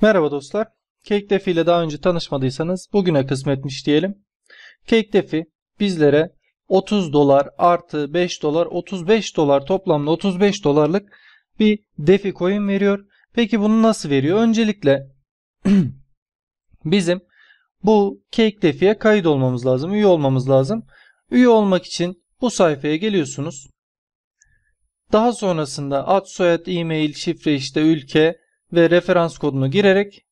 Merhaba dostlar. CakeDefi ile daha önce tanışmadıysanız bugüne kısmetmiş diyelim. CakeDefi bizlere 30 dolar artı 5 dolar 35 dolar toplamda 35 dolarlık bir DeFi coin veriyor. Peki bunu nasıl veriyor? Öncelikle bizim bu CakeDefi'ye kayıt olmamız lazım. Üye olmamız lazım. Üye olmak için bu sayfaya geliyorsunuz. Daha sonrasında ad, soyad, e-mail, şifre, ülke ve referans kodunu girerek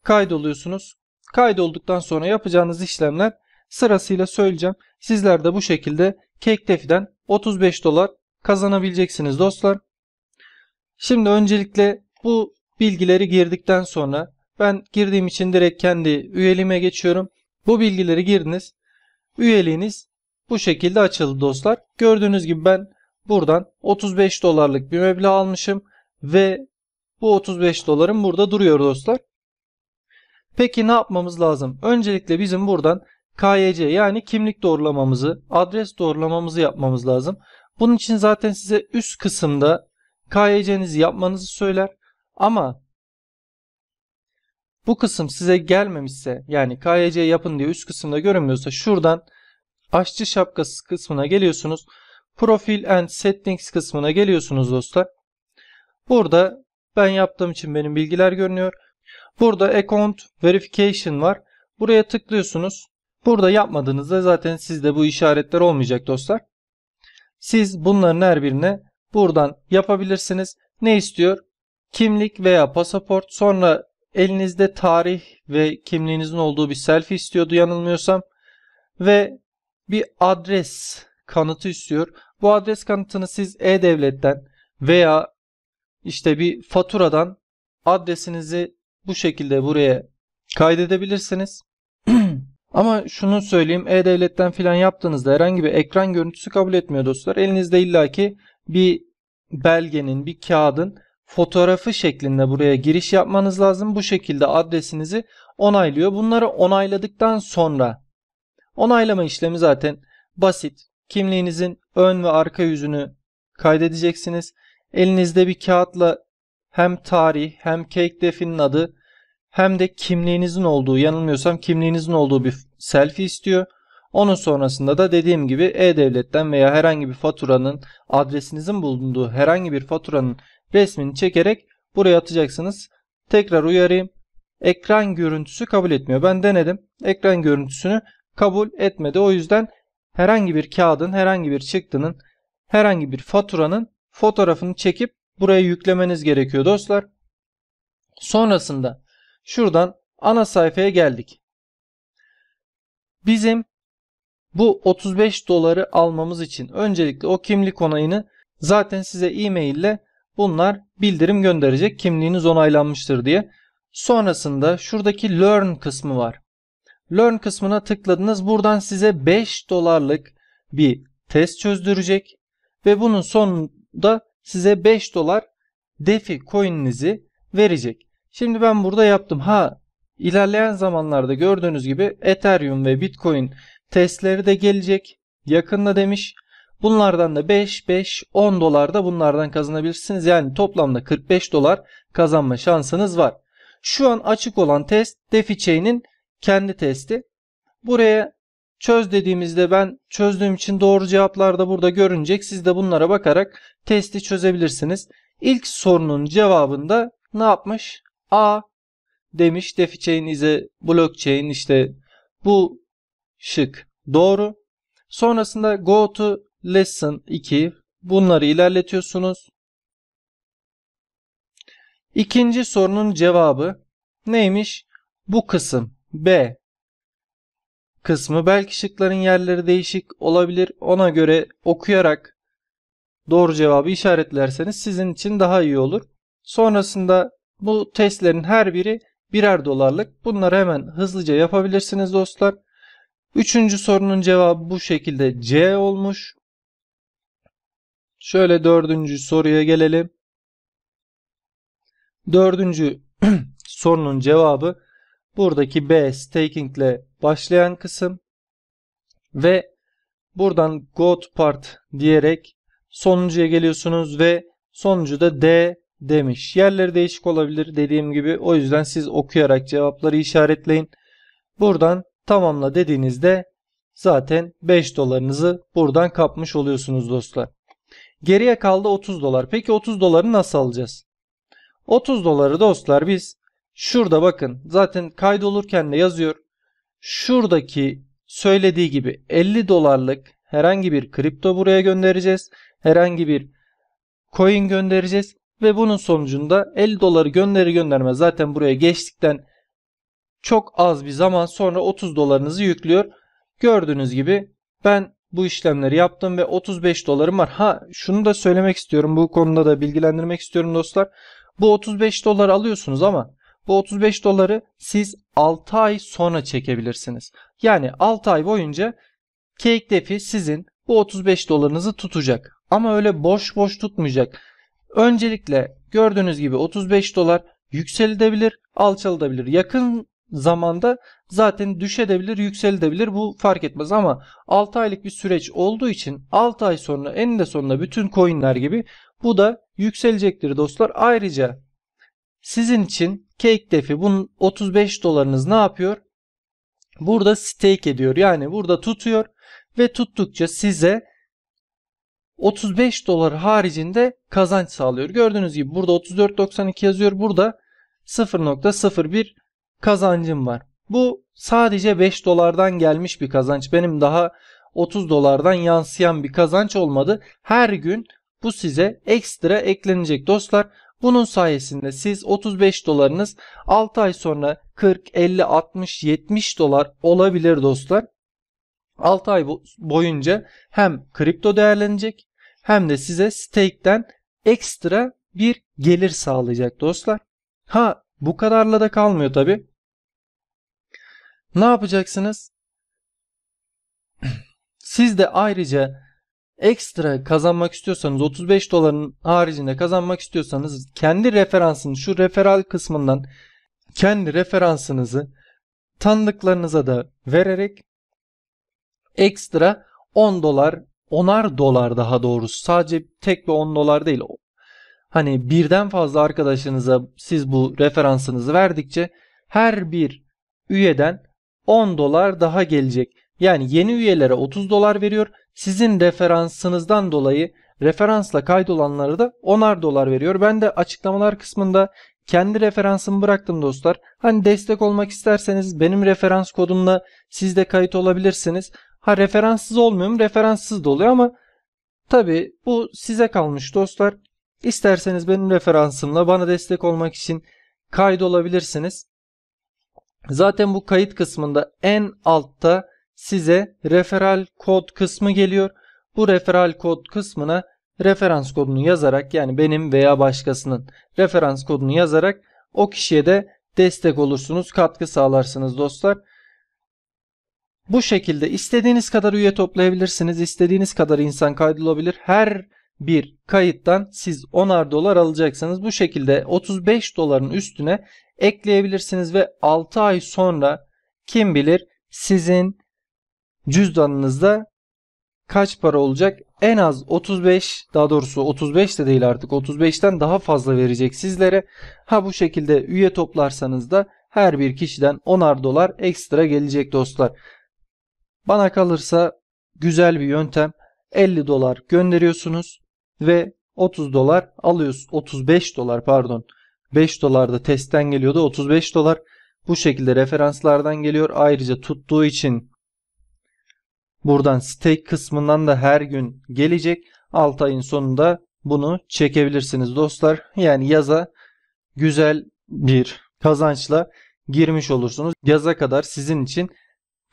kaydoluyorsunuz. Kaydolduktan sonra yapacağınız işlemler sırasıyla söyleyeceğim. Sizler de bu şekilde CakeDefi'den 35 dolar kazanabileceksiniz dostlar. Şimdi öncelikle bu bilgileri girdikten sonra ben girdiğim için direkt kendi üyeliğime geçiyorum. Bu bilgileri girdiniz. Üyeliğiniz bu şekilde açıldı dostlar. Gördüğünüz gibi ben buradan 35 dolarlık bir meblağ almışım ve bu 35 dolarım burada duruyor dostlar. Peki ne yapmamız lazım? Öncelikle bizim buradan KYC yani kimlik doğrulamamızı, adres doğrulamamızı yapmamız lazım. Bunun için zaten size üst kısımda KYC'nizi yapmanızı söyler. Ama bu kısım size gelmemişse, yani KYC yapın diye üst kısımda görünmüyorsa, şuradan aşçı şapkası kısmına geliyorsunuz. Profil and Settings kısmına geliyorsunuz dostlar. Burada ben yaptığım için benim bilgiler görünüyor. Burada Account Verification var. Buraya tıklıyorsunuz. Burada yapmadığınızda zaten sizde bu işaretler olmayacak dostlar. Siz bunların her birine buradan yapabilirsiniz. Ne istiyor? Kimlik veya pasaport. Sonra elinizde tarih ve kimliğinizin olduğu bir selfie istiyordu yanılmıyorsam. Ve bir adres kanıtı istiyor. Bu adres kanıtını siz E-Devlet'ten veya işte bir faturadan adresinizi bu şekilde buraya kaydedebilirsiniz. Ama şunu söyleyeyim, E-Devlet'ten filan yaptığınızda herhangi bir ekran görüntüsü kabul etmiyor dostlar. Elinizde illaki bir belgenin, bir kağıdın fotoğrafı şeklinde buraya giriş yapmanız lazım. Bu şekilde adresinizi onaylıyor. Bunları onayladıktan sonra onaylama işlemi zaten basit. Kimliğinizin ön ve arka yüzünü kaydedeceksiniz. Elinizde bir kağıtla hem tarih hem CakeDefi'nin adı hem de kimliğinizin olduğu, yanılmıyorsam kimliğinizin olduğu bir selfie istiyor. Onun sonrasında da dediğim gibi E-Devlet'ten veya herhangi bir faturanın, adresinizin bulunduğu herhangi bir faturanın resmini çekerek buraya atacaksınız. Tekrar uyarayım. Ekran görüntüsü kabul etmiyor. Ben denedim. Ekran görüntüsünü kabul etmedi. O yüzden herhangi bir kağıdın, herhangi bir çıktının, herhangi bir faturanın fotoğrafını çekip buraya yüklemeniz gerekiyor dostlar. Sonrasında şuradan ana sayfaya geldik. Bizim bu 35 doları almamız için öncelikle o kimlik onayını zaten size e-mail ile bunlar bildirim gönderecek, kimliğiniz onaylanmıştır diye. Sonrasında şuradaki Learn kısmı var. Learn kısmına tıkladınız. Buradan size 5 dolarlık bir test çözdürecek ve bunun sonunda size 5 dolar DeFi coin'inizi verecek. Şimdi ben burada yaptım. İlerleyen zamanlarda gördüğünüz gibi Ethereum ve Bitcoin testleri de gelecek. Yakında demiş. Bunlardan da 10 dolar da bunlardan kazanabilirsiniz. Yani toplamda 45 dolar kazanma şansınız var. Şu an açık olan test DeFi Chain'in kendi testi. Buraya çöz dediğimizde ben çözdüğüm için doğru cevaplar da burada görünecek. Siz de bunlara bakarak testi çözebilirsiniz. İlk sorunun cevabında ne yapmış? A demiş. DeFi Chain is a blockchain. İşte bu şık doğru. Sonrasında go to lesson 2. Bunları ilerletiyorsunuz. İkinci sorunun cevabı neymiş? Bu kısım B kısmı. Belki şıkların yerleri değişik olabilir. Ona göre okuyarak doğru cevabı işaretlerseniz sizin için daha iyi olur. Sonrasında bu testlerin her biri birer dolarlık. Bunları hemen hızlıca yapabilirsiniz dostlar. Üçüncü sorunun cevabı bu şekilde C olmuş. Şöyle dördüncü soruya gelelim. Dördüncü sorunun cevabı buradaki B, staking ile başlayan kısım ve buradan go to part diyerek sonuncuya geliyorsunuz ve sonuncu da D, demiş. Yerleri değişik olabilir dediğim gibi. O yüzden siz okuyarak cevapları işaretleyin. Buradan tamamla dediğinizde zaten 5 dolarınızı buradan kapmış oluyorsunuz dostlar. Geriye kaldı 30 dolar. Peki 30 doları nasıl alacağız? 30 doları dostlar biz şurada bakın zaten kaydolurken de yazıyor. Şuradaki söylediği gibi 50 dolarlık herhangi bir kripto buraya göndereceğiz. Herhangi bir coin göndereceğiz. Ve bunun sonucunda 50 doları göndermez zaten buraya geçtikten çok az bir zaman sonra 30 dolarınızı yüklüyor. Gördüğünüz gibi ben bu işlemleri yaptım ve 35 dolarım var. Ha şunu da söylemek istiyorum. Bu konuda da bilgilendirmek istiyorum dostlar. Bu 35 dolar alıyorsunuz ama bu 35 doları siz 6 ay sonra çekebilirsiniz. Yani 6 ay boyunca CakeDefi sizin bu 35 dolarınızı tutacak. Ama öyle boş boş tutmayacak. Öncelikle gördüğünüz gibi 35 dolar yükselebilir, alçalabilir. Yakın zamanda zaten düşebilir, yükselebilir. Bu fark etmez ama 6 aylık bir süreç olduğu için 6 ay sonra eninde sonunda bütün coinler gibi bu da yükselecektir dostlar. Ayrıca sizin için CakeDefi bunun 35 dolarınız ne yapıyor? Burada stake ediyor. Yani burada tutuyor ve tuttukça size 35 dolar haricinde kazanç sağlıyor. Gördüğünüz gibi burada 34.92 yazıyor. Burada 0.01 kazancım var. Bu sadece 5 dolardan gelmiş bir kazanç. Benim daha 30 dolardan yansıyan bir kazanç olmadı. Her gün bu size ekstra eklenecek dostlar. Bunun sayesinde siz 35 dolarınız 6 ay sonra 40, 50, 60, 70 dolar olabilir dostlar. 6 ay boyunca hem kripto değerlenecek hem de size stake'ten ekstra bir gelir sağlayacak dostlar. Ha bu kadarla da kalmıyor tabi. Ne yapacaksınız? Siz de ayrıca ekstra kazanmak istiyorsanız 35 doların haricinde kazanmak istiyorsanız kendi referansınız şu referral kısmından kendi referansınızı tanıdıklarınıza da vererek ekstra 10 dolar 10'ar dolar daha doğrusu sadece tek bir 10 dolar değil. Hani birden fazla arkadaşınıza siz bu referansınızı verdikçe her bir üyeden 10 dolar daha gelecek. Yani yeni üyelere 30 dolar veriyor. Sizin referansınızdan dolayı referansla kaydolanlara da 10'ar dolar veriyor. Ben de açıklamalar kısmında kendi referansımı bıraktım dostlar. Hani destek olmak isterseniz benim referans kodumla siz de kayıt olabilirsiniz. Ha referanssız olmuyor mu? Referanssız da oluyor ama tabi bu size kalmış dostlar. İsterseniz benim referansımla bana destek olmak için kaydolabilirsiniz. Zaten bu kayıt kısmında en altta size referral kod kısmı geliyor. Bu referral kod kısmına referans kodunu yazarak yani benim veya başkasının referans kodunu yazarak o kişiye de destek olursunuz, katkı sağlarsınız dostlar. Bu şekilde istediğiniz kadar üye toplayabilirsiniz. İstediğiniz kadar insan kaydolabilir. Her bir kayıttan siz 10'ar dolar alacaksınız. Bu şekilde 35 doların üstüne ekleyebilirsiniz ve 6 ay sonra kim bilir sizin cüzdanınızda kaç para olacak? En az 35, daha doğrusu 35 de değil artık 35'ten daha fazla verecek sizlere. Ha bu şekilde üye toplarsanız da her bir kişiden 10'ar dolar ekstra gelecek dostlar. Bana kalırsa güzel bir yöntem. 50 dolar gönderiyorsunuz ve 30 dolar alıyorsunuz. 35 dolar pardon. 5 dolar da testten geliyordu. 35 dolar bu şekilde referanslardan geliyor. Ayrıca tuttuğu için buradan stake kısmından da her gün gelecek. 6 ayın sonunda bunu çekebilirsiniz dostlar. Yani yaza güzel bir kazançla girmiş olursunuz. Yaza kadar sizin için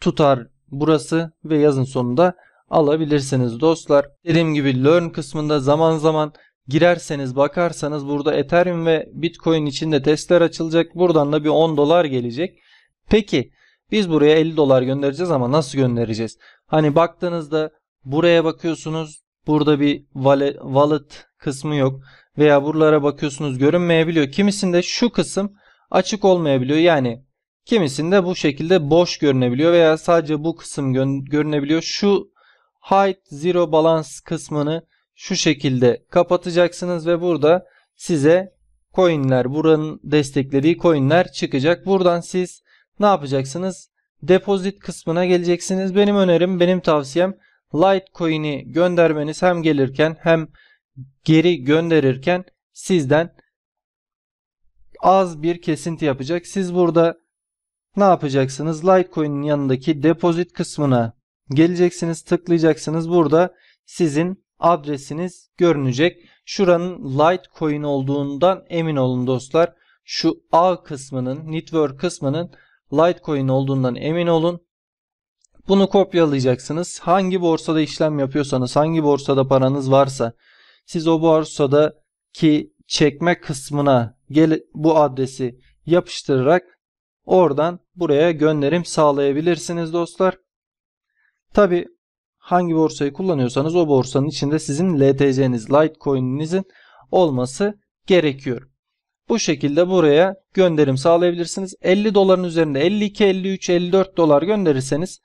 tutar burası ve yazın sonunda alabilirsiniz dostlar. Dediğim gibi learn kısmında zaman zaman girerseniz bakarsanız burada Ethereum ve Bitcoin için de testler açılacak. Buradan da bir 10 dolar gelecek. Peki biz buraya 50 dolar göndereceğiz ama nasıl göndereceğiz? Hani baktığınızda buraya bakıyorsunuz. Burada bir wallet kısmı yok. Veya buralara bakıyorsunuz görünmeyebiliyor. Kimisinde şu kısım açık olmayabiliyor. Yani kimisinde bu şekilde boş görünebiliyor veya sadece bu kısım görünebiliyor. Şu hide zero balance kısmını şu şekilde kapatacaksınız ve burada size coinler, buranın desteklediği coinler çıkacak. Buradan siz ne yapacaksınız? Deposit kısmına geleceksiniz. Benim önerim, benim tavsiyem Litecoin'i göndermeniz, hem gelirken hem geri gönderirken sizden az bir kesinti yapacak. Siz burada ne yapacaksınız? Litecoin'in yanındaki deposit kısmına geleceksiniz, tıklayacaksınız. Burada sizin adresiniz görünecek. Şuranın Litecoin olduğundan emin olun dostlar. Şu A kısmının, network kısmının Litecoin olduğundan emin olun. Bunu kopyalayacaksınız. Hangi borsada işlem yapıyorsanız, hangi borsada paranız varsa siz o borsadaki çekme kısmına bu adresi yapıştırarak oradan buraya gönderim sağlayabilirsiniz dostlar. Tabi hangi borsayı kullanıyorsanız o borsanın içinde sizin LTC'niz, Litecoin'inizin olması gerekiyor. Bu şekilde buraya gönderim sağlayabilirsiniz. 50 doların üzerinde 52, 53, 54 dolar gönderirseniz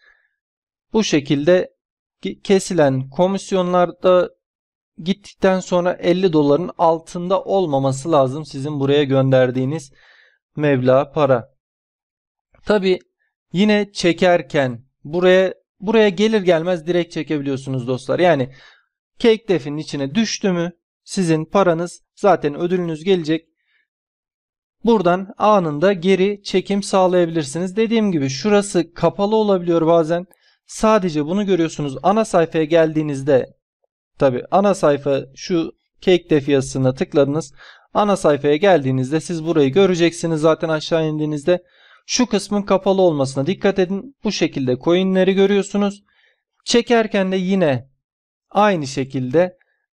bu şekilde kesilen komisyonlarda gittikten sonra 50 doların altında olmaması lazım sizin buraya gönderdiğiniz meblağ para. Tabi yine çekerken buraya gelir gelmez direkt çekebiliyorsunuz dostlar. Yani CakeDefi'nin içine düştü mü sizin paranız, zaten ödülünüz gelecek. Buradan anında geri çekim sağlayabilirsiniz. Dediğim gibi şurası kapalı olabiliyor bazen. Sadece bunu görüyorsunuz. Ana sayfaya geldiğinizde, tabi ana sayfa şu CakeDefi yazısına tıkladınız. Ana sayfaya geldiğinizde siz burayı göreceksiniz. Zaten aşağı indiğinizde şu kısmın kapalı olmasına dikkat edin. Bu şekilde coinleri görüyorsunuz. Çekerken de yine aynı şekilde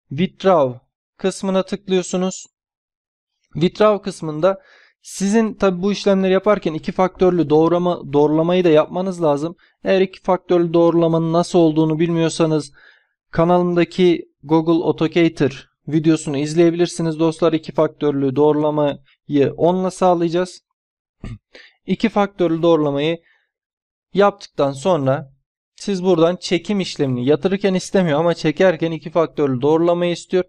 withdraw kısmına tıklıyorsunuz. Withdraw kısmında sizin tabi bu işlemleri yaparken iki faktörlü doğrulamayı da yapmanız lazım. Eğer iki faktörlü doğrulamanın nasıl olduğunu bilmiyorsanız kanalımdaki Google Authenticator videosunu izleyebilirsiniz dostlar. İki faktörlü doğrulamayı onunla sağlayacağız. İki faktörlü doğrulamayı yaptıktan sonra siz buradan çekim işlemini yatırırken istemiyor ama çekerken iki faktörlü doğrulamayı istiyor.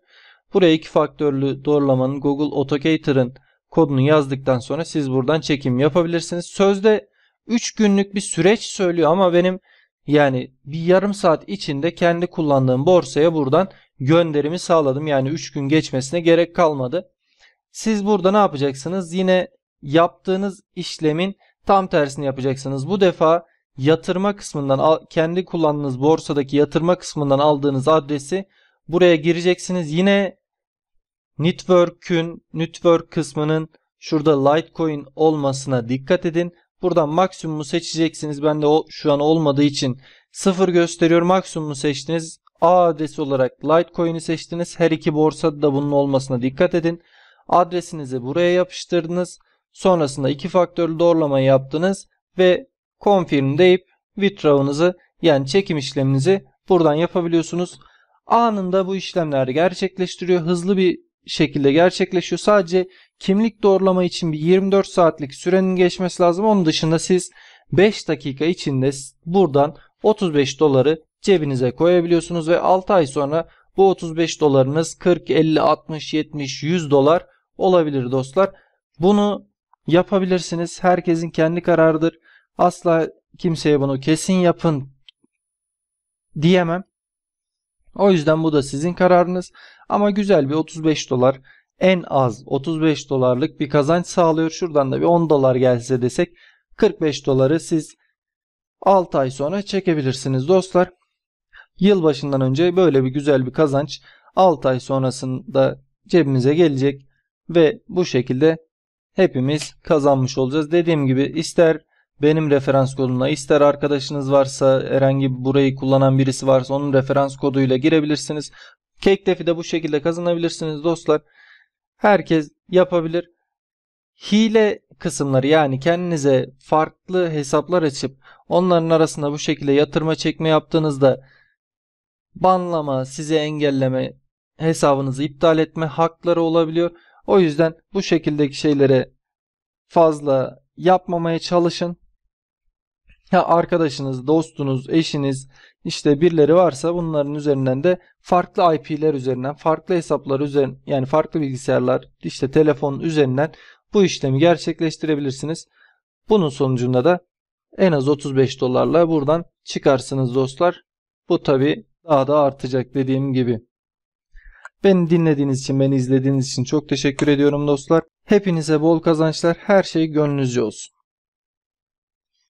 Buraya iki faktörlü doğrulamanın Google Authenticator'ın kodunu yazdıktan sonra siz buradan çekim yapabilirsiniz. Sözde 3 günlük bir süreç söylüyor ama benim yani bir yarım saat içinde kendi kullandığım borsaya buradan gönderimi sağladım. Yani 3 gün geçmesine gerek kalmadı. Siz burada ne yapacaksınız? Yine yaptığınız işlemin tam tersini yapacaksınız. Bu defa yatırma kısmından, kendi kullandığınız borsadaki yatırma kısmından aldığınız adresi buraya gireceksiniz. Yine network kısmının şurada Litecoin olmasına dikkat edin. Buradan maksimumu seçeceksiniz. Ben de şu an olmadığı için 0 gösteriyor. Maksimumu seçtiniz. A adresi olarak Litecoin'i seçtiniz. Her iki borsada da bunun olmasına dikkat edin. Adresinizi buraya yapıştırdınız. Sonrasında iki faktörlü doğrulamayı yaptınız ve confirm deyip withdraw'ınızı, yani çekim işleminizi buradan yapabiliyorsunuz. Anında bu işlemler gerçekleştiriyor. Hızlı bir şekilde gerçekleşiyor. Sadece kimlik doğrulama için bir 24 saatlik sürenin geçmesi lazım. Onun dışında siz 5 dakika içinde buradan 35 doları cebinize koyabiliyorsunuz ve 6 ay sonra bu 35 dolarınız 40, 50, 60, 70, 100 dolar olabilir dostlar. Bunu yapabilirsiniz. Herkesin kendi kararıdır. Asla kimseye bunu kesin yapın diyemem. O yüzden bu da sizin kararınız. Ama güzel bir 35 dolar, en az 35 dolarlık bir kazanç sağlıyor. Şuradan da bir 10 dolar gelse desek 45 doları siz 6 ay sonra çekebilirsiniz dostlar. Yılbaşından önce böyle bir güzel bir kazanç 6 ay sonrasında cebimize gelecek ve bu şekilde hepimiz kazanmış olacağız. Dediğim gibi ister benim referans kodumla, ister arkadaşınız varsa, herhangi burayı kullanan birisi varsa onun referans koduyla girebilirsiniz. CakeDefi'de bu şekilde kazanabilirsiniz dostlar. Herkes yapabilir. Hile kısımları, yani kendinize farklı hesaplar açıp onların arasında bu şekilde yatırma çekme yaptığınızda banlama, size engelleme, hesabınızı iptal etme hakları olabiliyor. O yüzden bu şekildeki şeylere fazla yapmamaya çalışın. Ha, arkadaşınız, dostunuz, eşiniz, işte birileri varsa bunların üzerinden de farklı IP'ler üzerinden, farklı hesaplar üzerinden, yani farklı bilgisayarlar, işte telefon üzerinden bu işlemi gerçekleştirebilirsiniz. Bunun sonucunda da en az 35 dolarla buradan çıkarsınız dostlar. Bu tabi daha da artacak dediğim gibi. Beni dinlediğiniz için, beni izlediğiniz için çok teşekkür ediyorum dostlar. Hepinize bol kazançlar. Her şey gönlünüzce olsun.